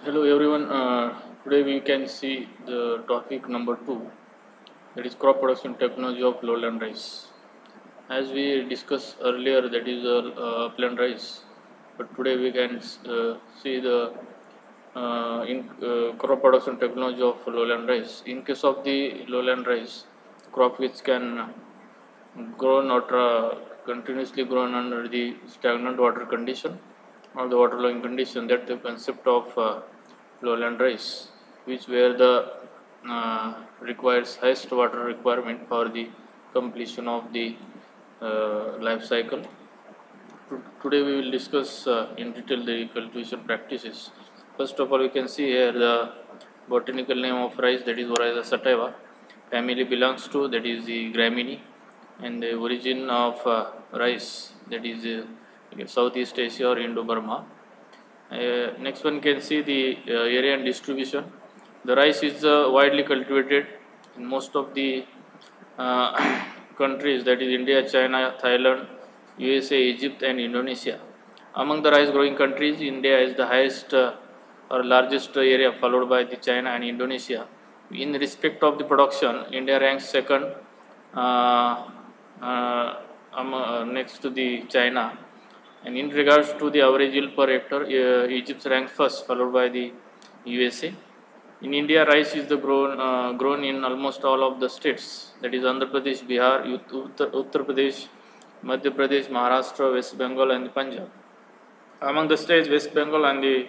Hello everyone. Today we can see the topic number two, that is crop production technology of lowland rice. As we discussed earlier, that is upland rice, but today we can see the crop production technology of lowland rice. In case of the lowland rice, crop which can grown or continuously grown under the stagnant water condition or the waterlogging condition, that the concept of lowland rice, which where the requires highest water requirement for the completion of the life cycle. Today we will discuss in detail the cultivation practices. First of all, we can see here the botanical name of rice, that is Oryza sativa. Family belongs to, that is the Gramineae, and the origin of rice, that is Southeast Asia or Indo-Burma. Next one can see the area and distribution. The rice is widely cultivated in most of the countries, that is India, China, Thailand, USA, Egypt and Indonesia. Among the rice growing countries, India is the highest or largest area, followed by the China and Indonesia. In respect of the production, India ranks second uh, next to the China. And in regards to the average yield per hectare, Egypt ranks first, followed by the USA. In India, rice is the grown in almost all of the states, that is Andhra Pradesh, Bihar, Uttar Pradesh, Madhya Pradesh, Maharashtra, West Bengal, and Punjab. Among the states, West Bengal and the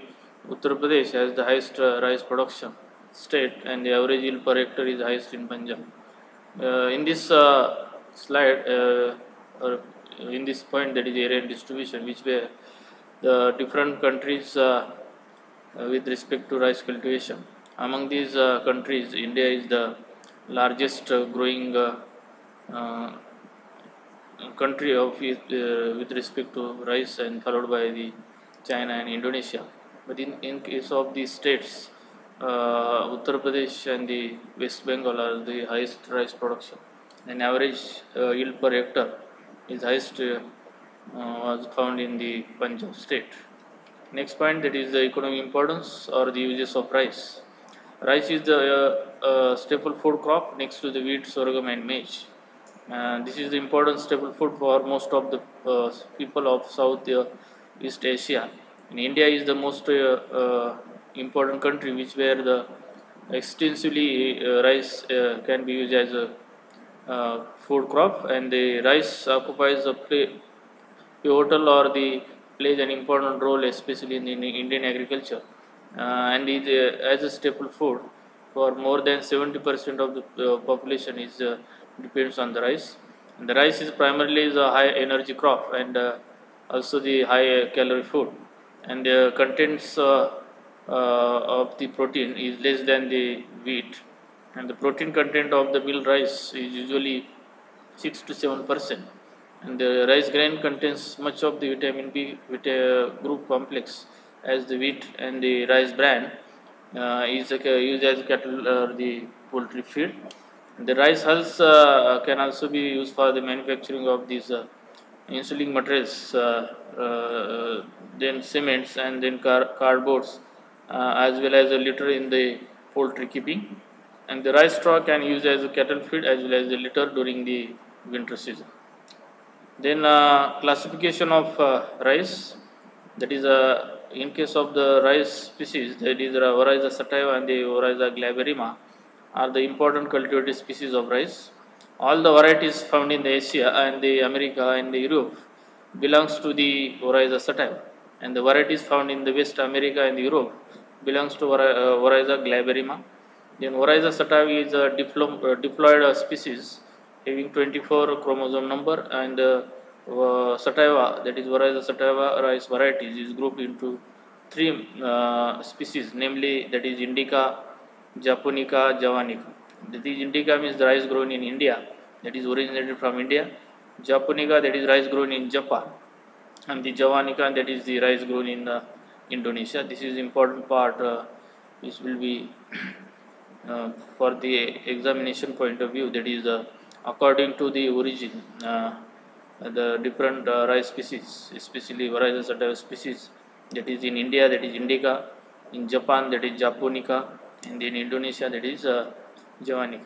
Uttar Pradesh has the highest rice production state, and the average yield per hectare is highest in Punjab. In this slide, or in this point, that is area and distribution, which were the different countries with respect to rice cultivation. Among these countries, India is the largest growing uh, country with respect to rice, and followed by the China and Indonesia. But in case of the states, Uttar Pradesh and the West Bengal are the highest rice production. An average yield per hectare is highest was found in the Punjab state. Next point, that is the economic importance or the uses of rice. Rice is the staple food crop next to the wheat, sorghum, and maize. This is the important staple food for most of the people of South East Asia. And India is the most important country, which where the extensively rice can be used as a food crop, and the rice occupies a pivotal or the plays an important role, especially in Indian agriculture, and is as a staple food for more than 70% of the population is depends on the rice. And the rice is primarily the high energy crop, and also the high calorie food, and the contents of the protein is less than the wheat, and the protein content of the milled rice is usually 6 to 7%, and the rice grain contains much of the vitamin B group complex as the wheat, and the rice bran is used as cattle or the poultry feed. The rice hulls can also be used for the manufacturing of these insulating materials, then cements, and then cardboards, as well as a litter in the poultry keeping. And the rice straw can use as a cattle feed as well as the litter during the winter season. Then classification of rice, that is in case of the rice species, that is Oryza sativa and the Oryza glaberrima are the important cultivated species of rice. All the varieties found in the Asia and the America and the Europe belongs to the Oryza sativa, and the varieties found in the West America and Europe belongs to Oryza glaberrima. Then Oryza sativa is a diploid species having 24 chromosome number, and sativa, that is Oryza sativa rice varieties, is grouped into three species, namely that is Indica, Japonica, Javanica. That is Indica means the rice grown in India, that is originated from India. Japonica, that is rice grown in Japan, and the Javanica, that is the rice grown in Indonesia. This is important part which will be for the examination point of view, that is according to the origin, the different rice species, especially varieties sativa species, that is in India, that is Indica, In Japan, that is Japonica, and in Indonesia, that is Javanica.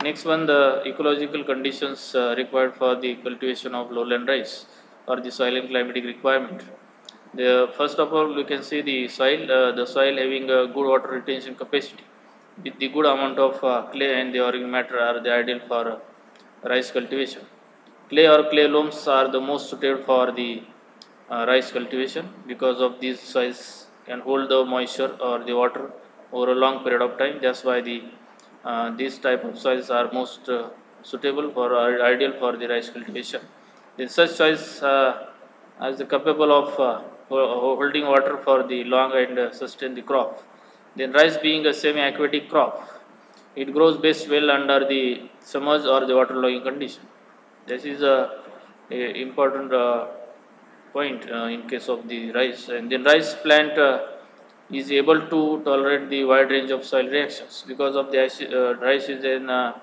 Next one, the ecological conditions required for the cultivation of lowland rice, or the soil and climatic requirement. First of all, you can see the soil having a good water retention capacity with the good amount of clay and the organic matter are the ideal for rice cultivation. Clay or clay loams are the most suited for the rice cultivation because of these soils can hold the moisture or the water over a long period of time. That's why these type of soils are most suitable for ideal for the rice cultivation. In such soils as the capable of holding water for the long and sustain the crop. Then rice being a semi-aquatic crop, it grows best well under the summers or the waterlogging condition. This is a important point in case of the rice. And then rice plant is able to tolerate the wide range of soil reactions because of the rice is an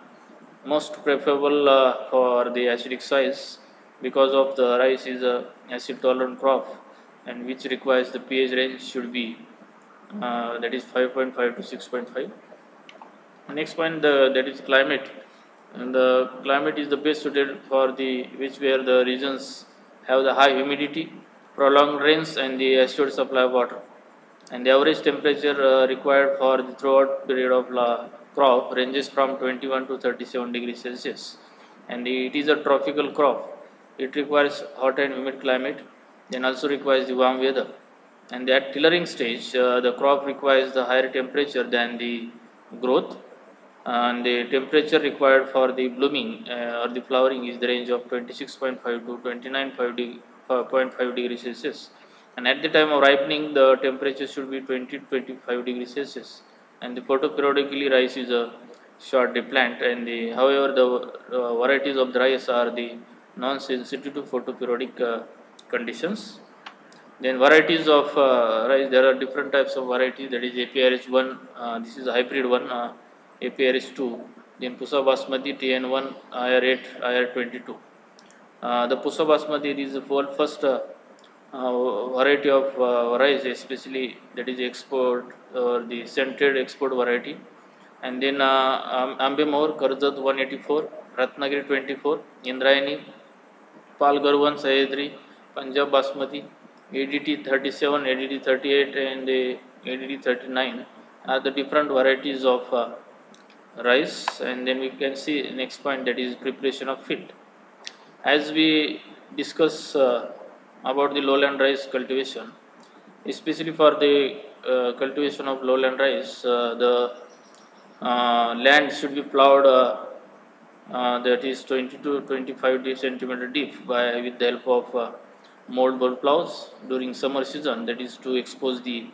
most preferable for the acidic soils because of the rice is a acid tolerant crop and which requires the pH range should be that is 5.5 to 6.5. Next point, that is climate, and the climate is the best suited for the which where the regions have the high humidity, prolonged rains, and the assured supply of water. And the average temperature required for the throughout period of crop ranges from 21 to 37 degrees Celsius. And it is a tropical crop. It requires hot and humid climate, then also requires the warm weather. And at tillering stage, the crop requires the higher temperature than the growth, and the temperature required for the blooming or the flowering is the range of 26.5 to 29.5 degrees Celsius. And at the time of ripening, the temperature should be 20 to 25 degrees Celsius. And the photoperiodically rice is a short day plant, and however the varieties of the rice are the non-sensitive to photoperiodic conditions. Then varieties of rice, there are different types of varieties. That is APRH1. This is a hybrid one. APRH2. Then Pusa Basmati TN1 IR8 IR22. The Pusa Basmati is the first variety of rice, especially that is export or the scented export variety. And then Ambemor Karzat 184, Ratnagiri 24, Indrayani, Palghar 1 Sahyadri, Punjab Basmati, ADT 37, ADT 38, and ADT 39 are the different varieties of rice. And then we can see next point, that is preparation of field. As we discuss about the lowland rice cultivation, especially for the cultivation of lowland rice, the land should be plowed that is 20 to 25 centimeter deep with the help of mold bowl plows during summer season, that is to expose the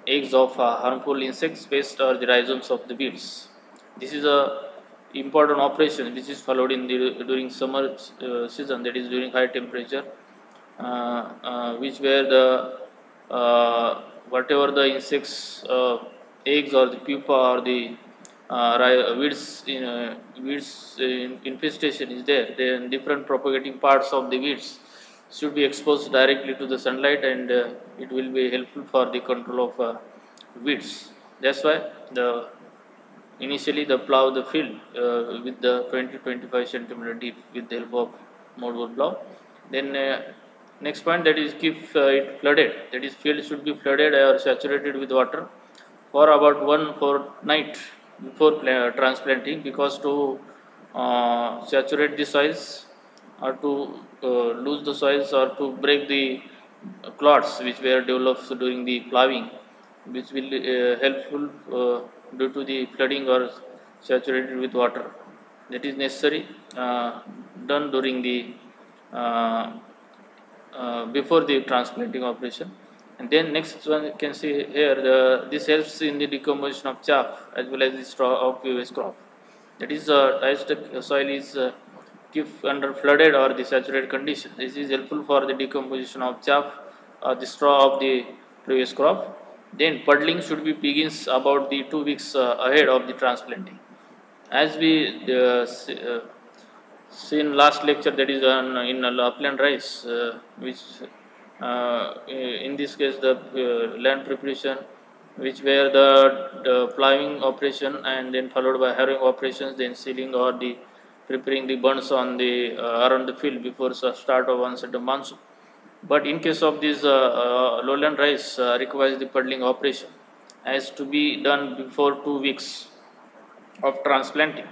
eggs of harmful insects, pests, or the rhizomes of the weeds. This is a important operation which is followed in the during summer season, that is during high temperature, which where the whatever the insects eggs or the pupa or the weeds infestation is there, then different propagating parts of the weeds should be exposed directly to the sunlight, and it will be helpful for the control of weeds. That's why initially the plow the field with the 20-25 centimeter deep with the help of moldboard plow. Then next point, that is keep it flooded. That is field should be flooded or saturated with water for about 1 fortnight before transplanting, because to saturate the soils or to lose the soils or to break the clots which were developed during the plowing, which will helpful due to the flooding or saturated with water, that is necessary done during the uh, before the transplanting operation. And then next one you can see here, this helps in the decomposition of chaff as well as the straw of US crop. That is digested soil is keep under flooded or the saturated condition. This is helpful for the decomposition of chaff or the straw of the previous crop. Then puddling should be begins about the 2 weeks ahead of the transplanting. As we seen last lecture, that is on in upland rice, which in this case the land preparation which were the plowing operation and then followed by harrowing operations, then sealing or the preparing the bunds on the around the field before start of onset of monsoon. But in case of this lowland rice requires the puddling operation has to be done before 2 weeks of transplanting.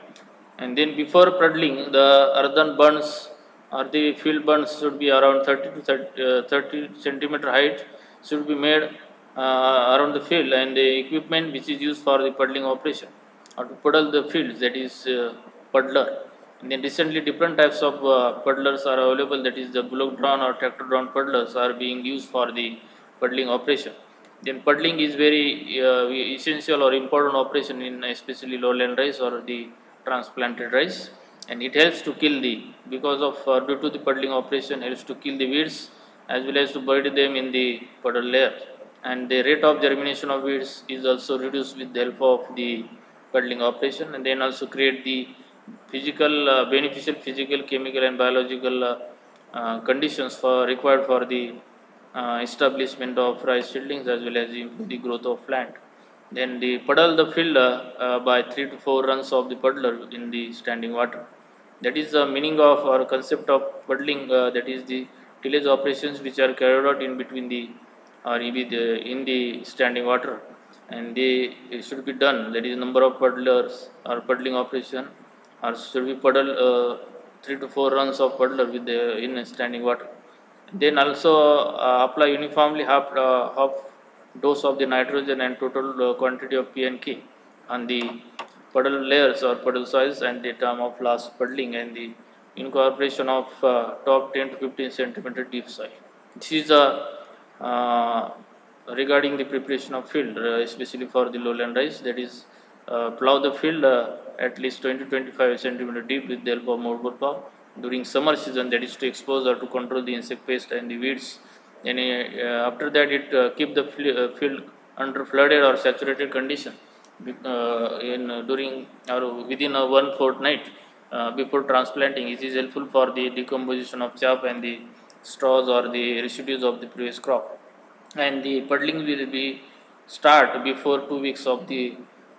And then before puddling, the earthen bunds or the field bunds should be around 30 to 30 centimeter height, should be made around the field, and the equipment which is used for the puddling operation or to puddle the fields, that is puddler. And then recently different types of puddlers are available, that is the bullock drawn or tractor drawn puddlers are being used for the puddling operation. Then puddling is very essential or important operation in especially lowland rice or the transplanted rice, and it helps to kill the, because of due to the puddling operation helps to kill the weeds as well as to bury them in the puddle layer, and the rate of germination of weeds is also reduced with the help of the puddling operation, and then also create the physical beneficial physical, chemical and biological conditions for required for the establishment of rice seedlings as well as the growth of plant. Then the puddle the field by 3 to 4 runs of the puddler in the standing water. That is the meaning of or concept of puddling. That is the tillage operations which are carried out in between the or in the standing water, and they it should be done. That is number of puddlers or puddling operation, or should be puddle 3 to 4 runs of puddler with the in standing water. Then also apply uniformly half dose of the nitrogen and total quantity of P and K on the puddle layers or puddle soils and the term of last puddling and the incorporation of top 10 to 15 centimeter deep soil. This is uh, regarding the preparation of field, especially for the lowland rice. That is, plow the field at least 20 to 25 centimeter deep with the help of moldboard plow during summer season. That is to expose or to control the insect pest and the weeds. And after that, it keep the field under flooded or saturated condition in during or within a one fortnight before transplanting. It is helpful for the decomposition of chaff and the straws or the residues of the previous crop. And the puddling will be start before 2 weeks of the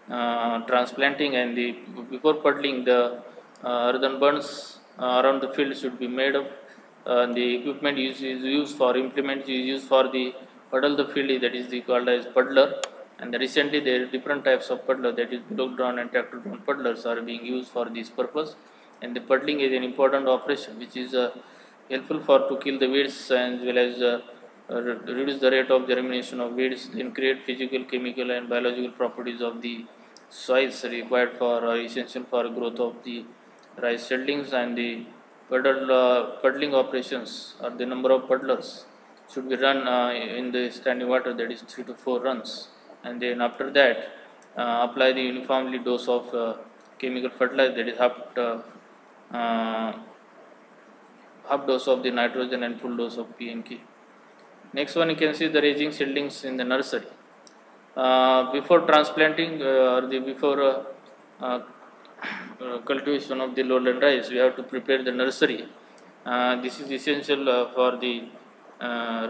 transplanting, and the before puddling the earthen bunds around the field should be made up. The equipment is used for implements is used for the puddle the field, that is the called as puddler. And recently there are different types of puddler, that is bullock drawn and tractor drawn puddlers are being used for this purpose. And the puddling is an important operation which is helpful for to kill the weeds as well as reduce the rate of germination of weeds, then create physical, chemical and biological properties of the soils required for essential for growth of the rice seedlings. And the puddling operations or the number of puddlers should be run in the standing water, that is 3 to 4 runs, and then after that apply the uniformly dose of chemical fertilizer, that is uh, half dose of the nitrogen and full dose of P and K. Next one, you can see the raising seedlings in the nursery. Before transplanting or the before cultivation of the lowland rice, we have to prepare the nursery. This is essential for the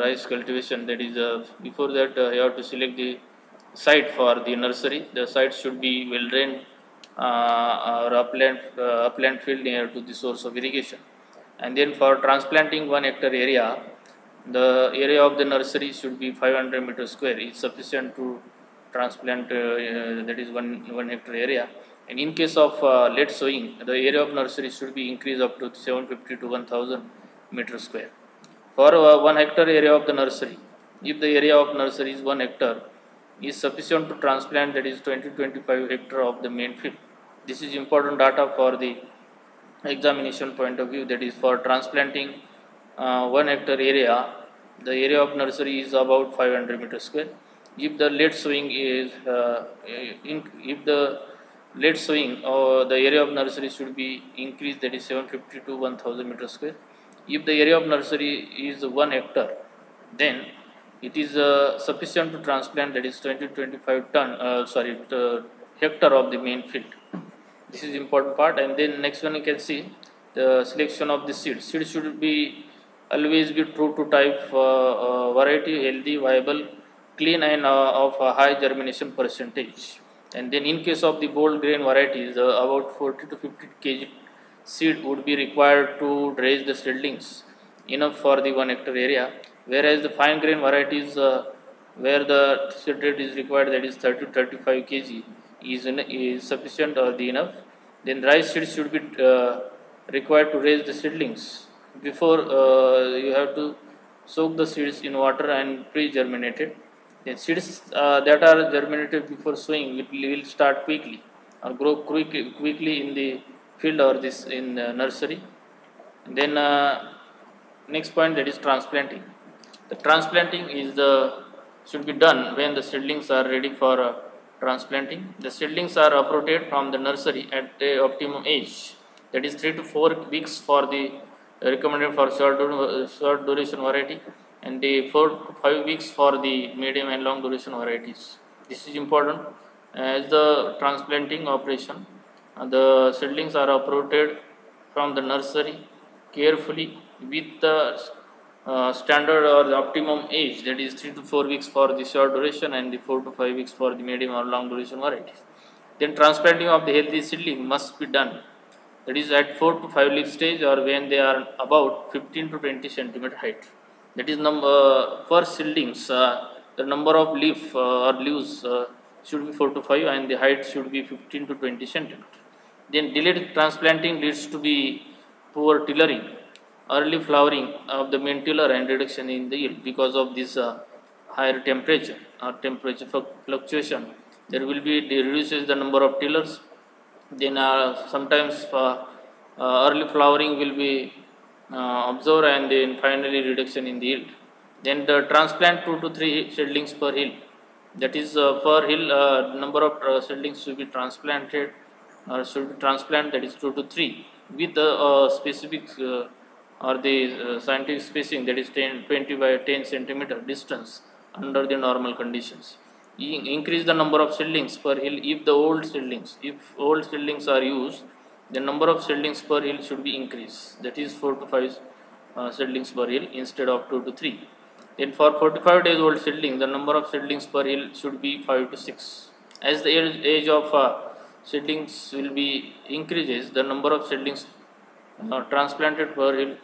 rice cultivation. That is, before that, you have to select the site for the nursery. The site should be well drained or upland field near to the source of irrigation. And then for transplanting 1 hectare area, the area of the nursery should be 500 meters square. Is sufficient to transplant that is 1 hectare area. And in case of late sowing, the area of nursery should be increased up to 750 to 1000 meters square. For 1 hectare area of the nursery, if the area of nursery is 1 hectare, is sufficient to transplant, that is 20 to 25 hectare of the main field. This is important data for the examination point of view, that is for transplanting 1 hectare area, the area of nursery is about 500 meters square. If the late sowing is if the late sowing the area of nursery should be increased, that is 750 to 1000 meters square. If the area of nursery is 1 hectare, then it is sufficient to transplant, that is 20 to 25 hectare of the main field. This is important part. And then next one, you can see the selection of the seed. Seed should be always be true to type variety, healthy, viable, clean and of a high germination percentage. And then in case of the bold grain varieties, about 40 to 50 kg seed would be required to raise the seedlings enough for the 1 hectare area, whereas the fine grain varieties where the seed rate is required, that is 30 to 35 kg is sufficient or the enough. Then rice seeds should be required to raise the seedlings. Before you have to soak the seeds in water and pre-germinated. The seeds that are germinated before sowing will start quickly or grow quickly in the field or this in nursery. And then next point, that is transplanting. The transplanting is the should be done when the seedlings are ready for transplanting. The seedlings are uprooted from the nursery at the optimum age, that is 3 to 4 weeks for the recommended for short duration variety, and the 4 to 5 weeks for the medium and long duration varieties. This is important as the transplanting operation. The seedlings are uprooted from the nursery carefully with the standard or the optimum age, that is 3 to 4 weeks for the short duration and the 4 to 5 weeks for the medium or long duration varieties. Then transplanting of the healthy seedling must be done, that is at 4 to 5 leaf stage or when they are about 15 to 20 centimeter height. That is for seedlings, the number of or leaves should be 4 to 5 and the height should be 15 to 20 centimeter. Then delayed transplanting leads to be poor tillering, early flowering of the main tiller and reduction in the yield because of this higher temperature or temperature fluctuation. There will be reduces the number of tillers. Then sometimes early flowering will be observed and then finally reduction in the yield. Then the transplant 2 to 3 seedlings per hill, that is per hill number of seedlings should be transplanted or should be transplant, that is 2 to 3 with the specific or the scientific spacing, that is 20 by 10 centimeter distance under the normal conditions. Increase the number of seedlings per hill if if old seedlings are used, the number of seedlings per hill should be increased, that is 4 to 5 seedlings per hill instead of 2 to 3. Then for 45 days old seedling, the number of seedlings per hill should be 5 to 6. As the age of seedlings will be increases, the number of seedlings transplanted per hill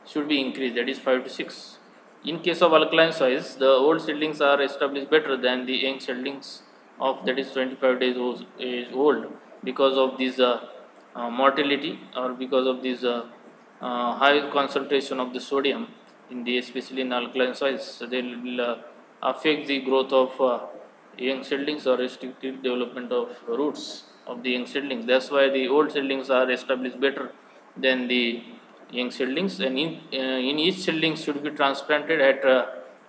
should be increased, that is 5 to 6. In case of alkaline soils, the old seedlings are established better than the young seedlings of, that is 25 days age old, because of this mortality or because of this high concentration of the sodium in the, especially in alkaline soils. So they will affect the growth of young seedlings or restricted development of roots of the young seedlings. That's why the old seedlings are established better than the young seedlings, and in each seedling should be transplanted at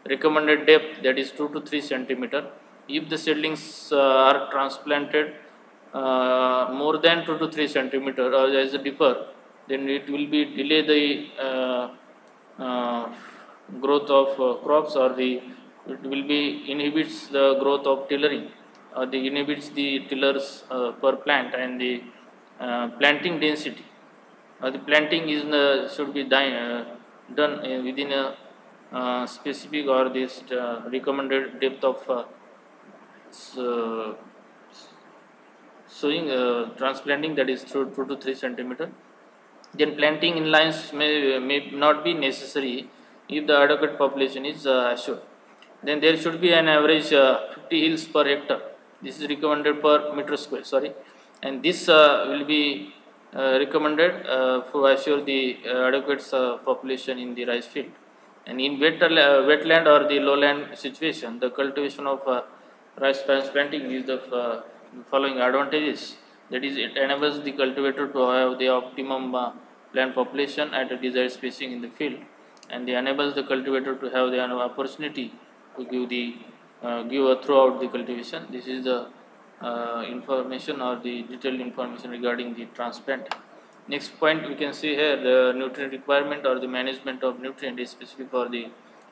recommended depth, that is 2 to 3 centimeter. If the seedlings are transplanted more than 2 to 3 centimeter or as a differ, then it will be delay the growth of crops, or the it will be inhibits the growth of tillering, or the inhibits the tillers per plant, and the planting density. The planting is should be done within a specific or this recommended depth of so, sowing transplanting, that is 2 to 3 centimeter. Then planting in lines may not be necessary if the adequate population is assured. Then there should be an average 50 hills per hectare. This is recommended per meter square. Sorry, and this will be recommended to assure the adequate population in the rice field. And in wetland or the lowland situation, the cultivation of rice transplanting is the following advantages. That is, it enables the cultivator to have the optimum plant population at a desired spacing in the field, and it enables the cultivator to have the opportunity to give throughout the cultivation. This is the information or the detailed information regarding the transplant. Next point we can see here, the nutrient requirement or the management of nutrient, especially for the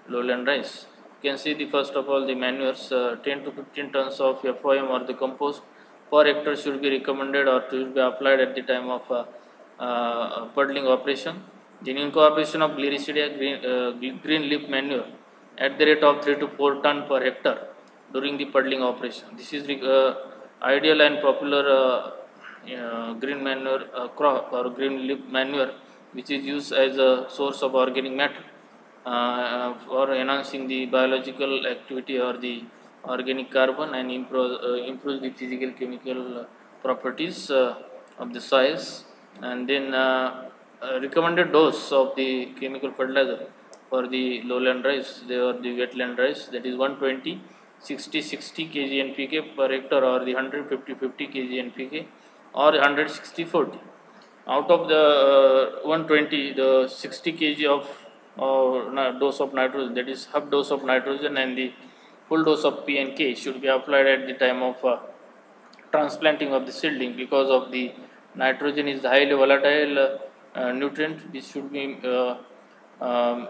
lowland rice. You can see the first of all the manures, 10 to 15 tons of FOM or the compost per hectare should be recommended or should be applied at the time of puddling operation. The incorporation of Gliricidia green leaf manure at the rate of 3 to 4 ton per hectare during the puddling operation. This is ideal and popular green manure crop or green leaf manure, which is used as a source of organic matter for enhancing the biological activity or the organic carbon and improve the physical chemical properties of the soils. And then recommended dose of the chemical fertilizer for the lowland rice or the wetland rice, that is 120 60 kg NPK per hectare, or the 150 kg NPK, or 160 40. Out of the 120, the 60 kg of dose of nitrogen, that is half dose of nitrogen, and the full dose of P and K should be applied at the time of transplanting of the seedling, because of the nitrogen is the highly volatile nutrient. This should be um,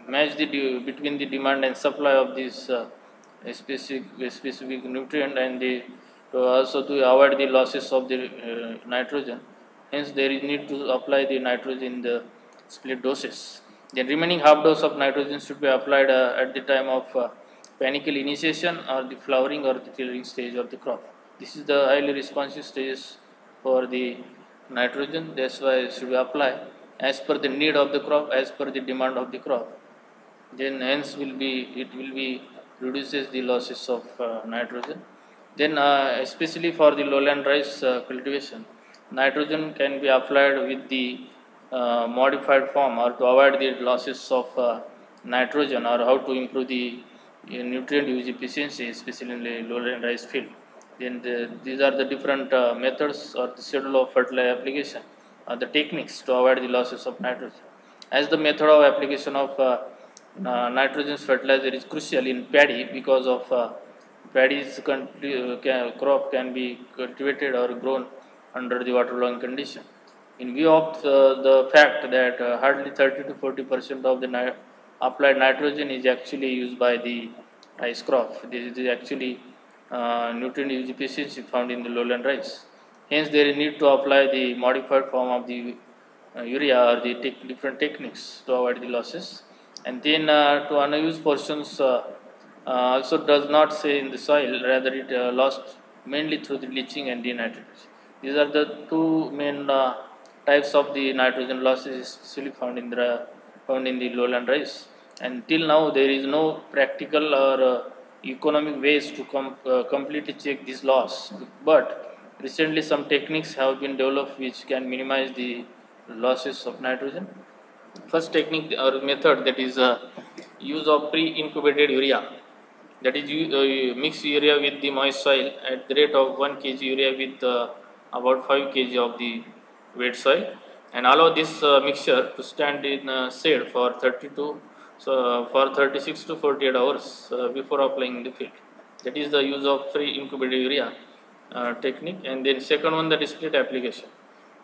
match between the demand and supply of this specific nutrient, and also to avoid the losses of the nitrogen. Hence, there is need to apply the nitrogen in the split doses. The remaining half dose of nitrogen should be applied at the time of panicle initiation, or the flowering or the tillering stage of the crop. This is the highly responsive stages for the nitrogen. That's why it should be applied as per the need of the crop, as per the demand of the crop. Then hence it will be reduces the losses of nitrogen. Then especially for the lowland rice cultivation, nitrogen can be applied with the modified form, or to avoid the losses of nitrogen, or how to improve the nutrient use efficiency, especially in the lowland rice field. Then these are the different methods or the schedule of fertilizer application, the techniques to avoid the losses of nitrogen. As the method of application of nitrogen fertilizer is crucial in paddy, because of paddy's crop can be cultivated or grown under the waterlogging condition. In view of the fact that hardly 30 to 40% of the applied nitrogen is actually used by the rice crop. This is actually nutrient use efficiency found in the lowland rice. Hence, there is need to apply the modified form of the urea, or the different techniques to avoid the losses. And then to unused portions also does not stay in the soil, rather it lost mainly through the leaching and denitrification. These are the two main types of the nitrogen losses, especially found in the lowland rice. And till now, there is no practical or economic ways to completely check this loss. But recently, some techniques have been developed which can minimize the losses of nitrogen. First technique or method, that is use of pre-incubated urea. That is, you mix urea with the moist soil at the rate of 1 kg urea with about 5 kg of the wet soil, and allow this mixture to stand in shade for 36 to 48 hours before applying in the field. That is the use of pre-incubated urea technique. And then second one, that is split application.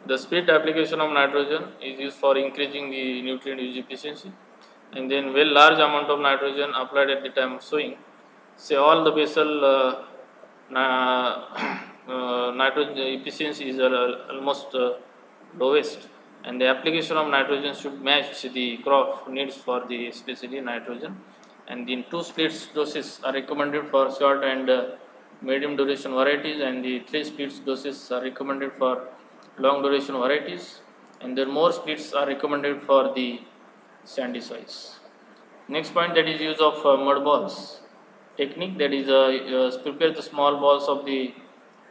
The split application of nitrogen is used for increasing the nutrient use efficiency. And then well, large amount of nitrogen applied at the time of sowing, say all the basal nitrogen efficiency is almost lowest, and the application of nitrogen should match the crop needs for the especially nitrogen. And then two splits doses are recommended for short and medium duration varieties, and the three splits doses are recommended for long duration varieties, and then more splits are recommended for the sandy soils. Next point, that is use of mud balls technique. That is prepare the small balls of the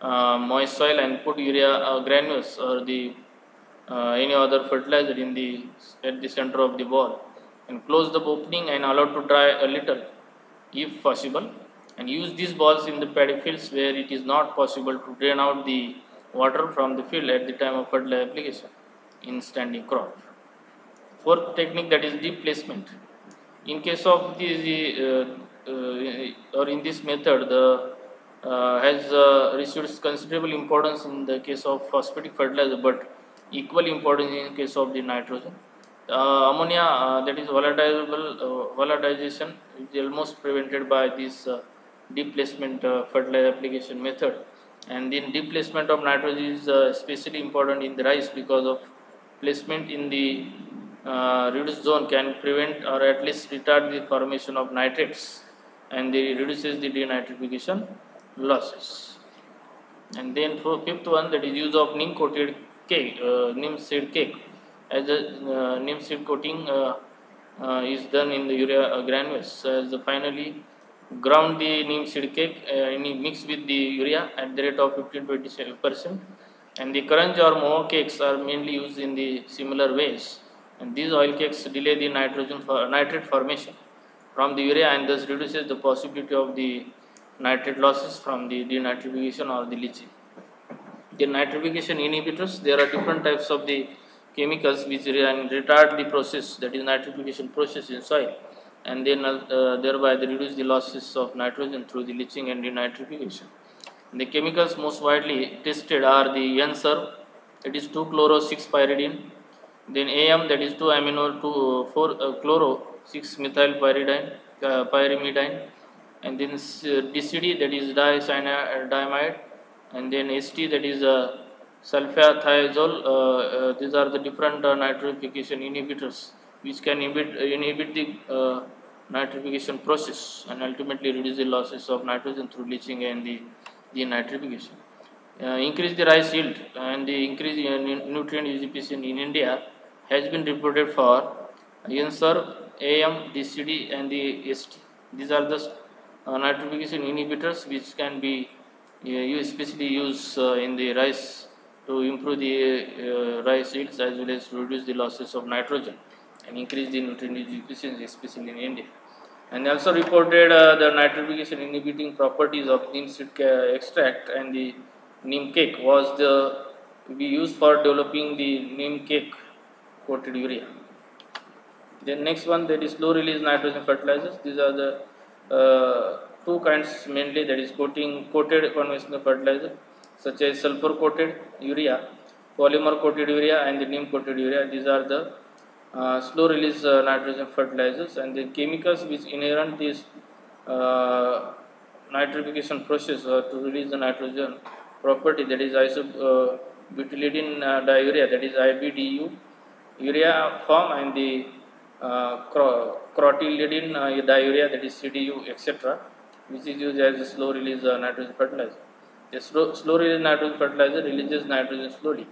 moist soil and put urea granules or the any other fertilizer in the at the center of the ball, and close the opening and allow to dry a little if possible, and use these balls in the paddy fields where it is not possible to drain out the water from the field at the time of fertilizer application in standing crop. Fourth technique, that is deep placement. In case of or in this method, the has received considerable importance in the case of phosphatic fertilizer, but equally important in case of the nitrogen. Ammonia, that is volatilization, is almost prevented by this deep placement fertilizer application method. And then deep placement of nitrogen is especially important in the rice, because of placement in the reduced zone can prevent or at least retard the formation of nitrates and they reduces the denitrification losses. And then for fifth one, that is use of neem coated cake, neem seed cake. As a neem seed coating is done in the urea granules. As finally ground the neem seed cake mix with the urea at the rate of 15-20%. And the crunch or moho cakes are mainly used in the similar ways. And these oil cakes delay the nitrate formation from the urea and thus reduces the possibility of the nitrate losses from the denitrification or the leaching. The nitrification inhibitors, there are different types of the chemicals which retard the process, that is nitrification process in soil, and then thereby they reduce the losses of nitrogen through the leaching and denitrification. The chemicals most widely tested are the NSERV, that is 2-chloro-6-pyridine, then AM, that is 2-amino 4-chloro-6-methylpyrimidine, and then DCD, that is dicyanidamide, and then ST, that is sulfathiazole. These are the different nitrification inhibitors which can inhibit the nitrification process and ultimately reduce the losses of nitrogen through leaching and the denitrification. Increase the rice yield and the increase in nutrient utilization in India has been reported for NSERV, AM, DCD, and the ST. These are the nitrification inhibitors which can be especially used in the rice to improve the rice yields as well as to reduce the losses of nitrogen and increase the nutrient efficiency, especially in India. And they also reported the nitrification inhibiting properties of neem seed extract, and the neem cake was the we used for developing the neem cake coated urea. Then next one, that is slow release nitrogen fertilizers. These are the two kinds mainly, that is coated conventional fertilizer such as sulfur coated urea, polymer coated urea, and the neem coated urea. These are the slow release nitrogen fertilizers, and the chemicals which inherent this uh, nitrification process to release the nitrogen property, that is isobutylidine diurea, that is IBDU urea form, and the crotilidine diurea, that is CDU, etc., which is used as a slow release nitrogen fertilizer. The slow release nitrogen fertilizer releases nitrogen slowly,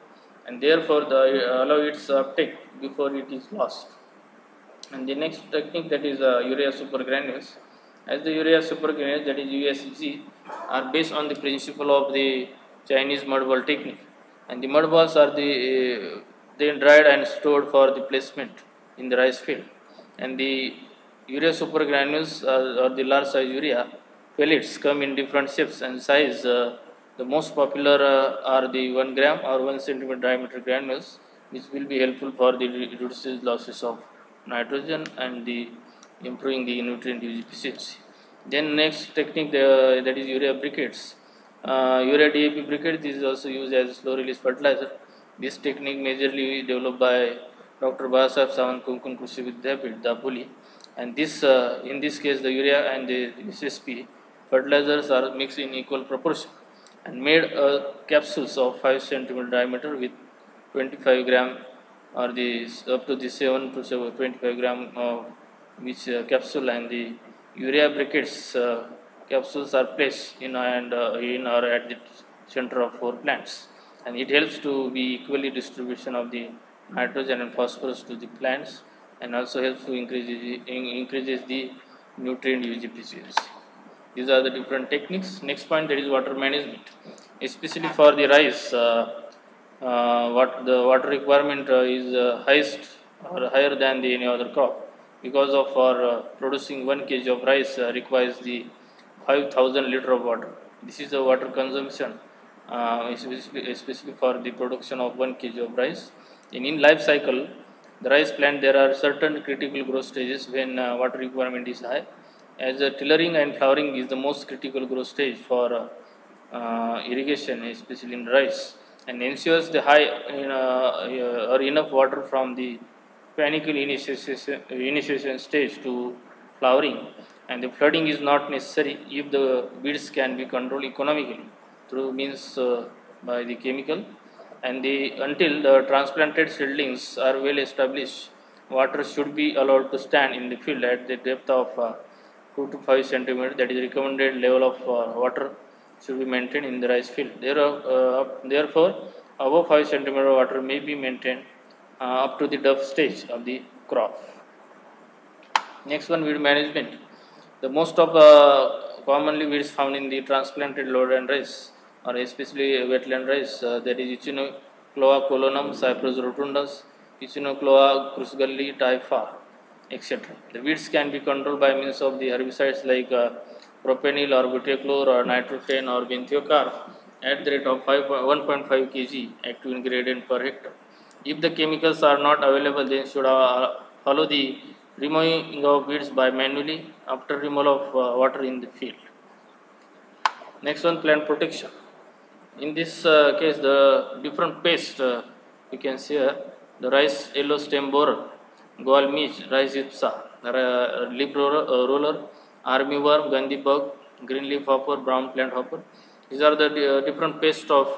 and therefore allow its uptake before it is lost. And the next technique, that is urea supergranules. As the urea supergranules, that is USG, are based on the principle of the Chinese mud ball technique, and the mud balls are then dried and stored for the placement in the rice field. And the urea supergranules or the large size urea pellets come in different shapes and size. The most popular are the 1 gram or 1 centimeter diameter granules, which will be helpful for the reduces losses of nitrogen and the improving the nutrient use efficiency. Then next technique, that is urea briquettes. Urea DAP briquette is also used as a slow release fertilizer. This technique majorly developed by Dr. Basab Sawant Konkon Krishi Vidyapit, Dapoli, and this in this case the urea and the SSP fertilizers are mixed in equal proportion and made capsules of 5 centimeter diameter with 25 gram or the up to the 7 to 25 gram of which capsule, and the urea briquettes capsules are placed in or at the center of 4 plants, and it helps to be equally distribution of the nitrogen and phosphorus to the plants, and also helps to increases the nutrient use efficiency. These are the different techniques. Next point, that is water management, especially for the rice. What the water requirement is highest or higher than the any other crop, because of for producing 1 kg of rice requires the 5,000 liter of water. This is the water consumption, especially for the production of 1 kg of rice. In life cycle, the rice plant, there are certain critical growth stages when water requirement is high. As tillering and flowering is the most critical growth stage for irrigation, especially in rice, and ensures the high or enough water from the panicle initiation stage to flowering, and the flooding is not necessary if the weeds can be controlled economically through means by the chemical, and until the transplanted seedlings are well established, water should be allowed to stand in the field at the depth of 2 to 5 centimeter, that is recommended level of water should be maintained in the rice field. Therefore, above 5 centimeter water may be maintained up to the duff stage of the crop. Next one, weed management. The most of commonly weeds found in the transplanted lowland rice, or especially wetland rice, that is Echinocloa colonum, Cyprus rotundus, Echinocloa crusgulli typha, etc. The weeds can be controlled by means of the herbicides like propanil or butachlor or nitrophane or benziocarb at the rate of 1.5 kg active ingredient per hectare. If the chemicals are not available, then should follow the removing of weeds by manually after removal of water in the field. Next one, plant protection. In this case, the different pests you can see here, the rice yellow stem borer, goal meach, rice ipsa, leaf roller, army worm, gandhi bug, green leaf hopper, brown plant hopper. These are the different pests of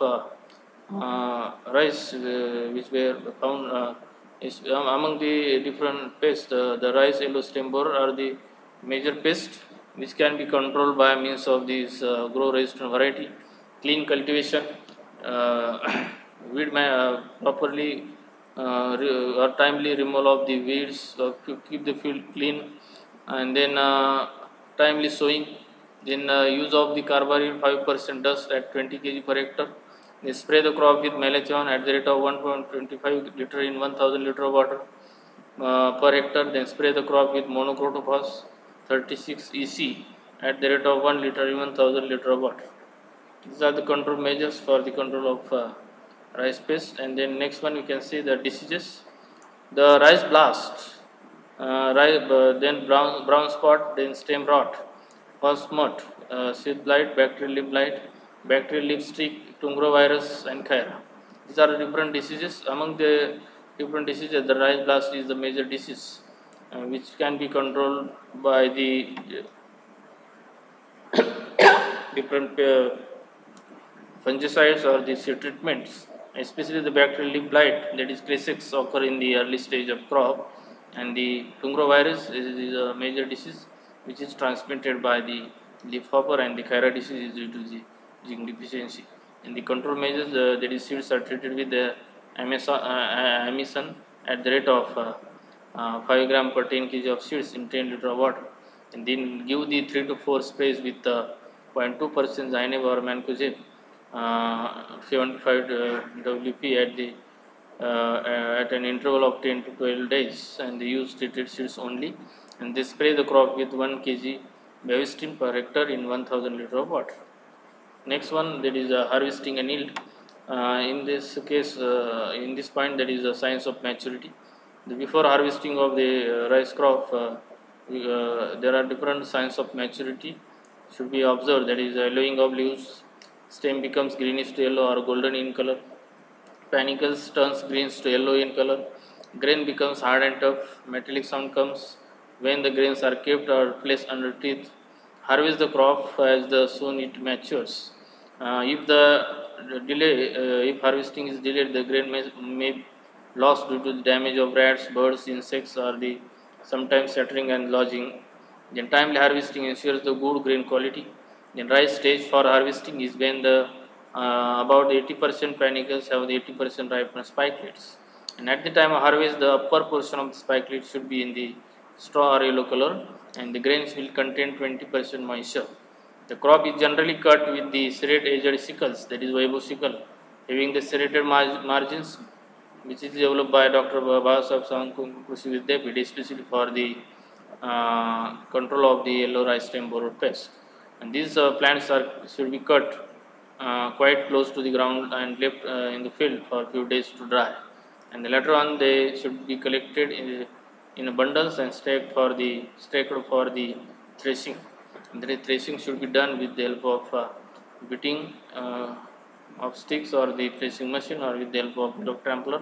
rice which were found. Among the different pests, the rice yellow stem borer are the major pests which can be controlled by means of this grow resistant variety, clean cultivation, uh, properly or timely removal of the weeds, to keep the field clean, and then timely sowing, then use of the carbaryl 5% dust at 20 kg per hectare. They spray the crop with malathion at the rate of 1.25 liter in 1000 liter of water per hectare. Then spray the crop with monocrotophos 36 EC at the rate of 1 liter in 1000 liter of water. These are the control measures for the control of rice pest. And then next one, we can see the diseases. The rice blast, then brown spot, then stem rot, first smut, seed blight, bacterial leaf blight, bacterial leaf streak, tungrovirus, and chyra. These are the different diseases. Among the different diseases, the rice blast is the major disease, which can be controlled by the different fungicides or the seed treatments, especially the bacterial leaf blight, that is Cressex, occur in the early stage of crop, and the tungrovirus is a major disease which is transmitted by the leaf hopper, and the chyra disease is due to the zinc deficiency. In the control measures, that is seeds are treated with the amison at the rate of 5 gram per 10 kg of seeds in 10 liter of water, and then give the 3 to 4 sprays with 0.2% Zineb or mancozeb 75 WP at an interval of 10 to 12 days, and they use treated seeds only, and they spray the crop with 1 kg Bevestin per hectare in 1000 liter of water. Next one, that is harvesting and yield. In this case, in this point, that is the science of maturity. Before harvesting of the rice crop, there are different signs of maturity should be observed. That is yellowing of leaves, stem becomes greenish to yellow or golden in color, panicles turns greens to yellow in color, grain becomes hard and tough, metallic sound comes when the grains are kept or placed under teeth. Harvest the crop as the soon it matures. If harvesting is delayed, the grain may lost due to the damage of rats, birds, insects, or the sometimes shattering and lodging. Then timely harvesting ensures the good grain quality. Then right stage for harvesting is when the about 80% panicles have the 80% ripeness spikelets. And at the time of harvest, the upper portion of the spikelet should be in the straw or yellow color, and the grains will contain 20% moisture. The crop is generally cut with the serrate-edged sickles, that is Vaibhav sickle, having the serrated margins, which is developed by Dr. Babasaheb Savankt Krishi Vidyapith, especially for the control of the yellow rice stem borer pest. And these plants should be cut quite close to the ground and left in the field for a few days to dry. And later on, they should be collected in bundles and staked for the threshing. And the threshing should be done with the help of beating of sticks or the threshing machine, or with the help of dog trampler.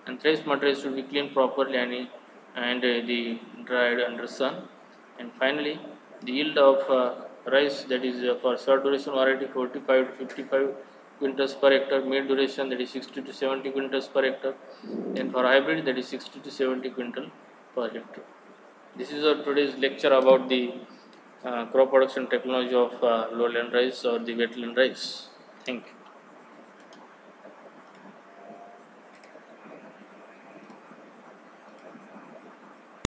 And threshed material should be cleaned properly and the dried under sun. And finally, the yield of rice, that is for short duration variety 45 to 55 quintals per hectare, mid duration, that is 60 to 70 quintals per hectare, and for hybrid, that is 60 to 70 quintal per hectare. This is our today's lecture about the crop production technology of lowland rice or the wetland rice. Thank you.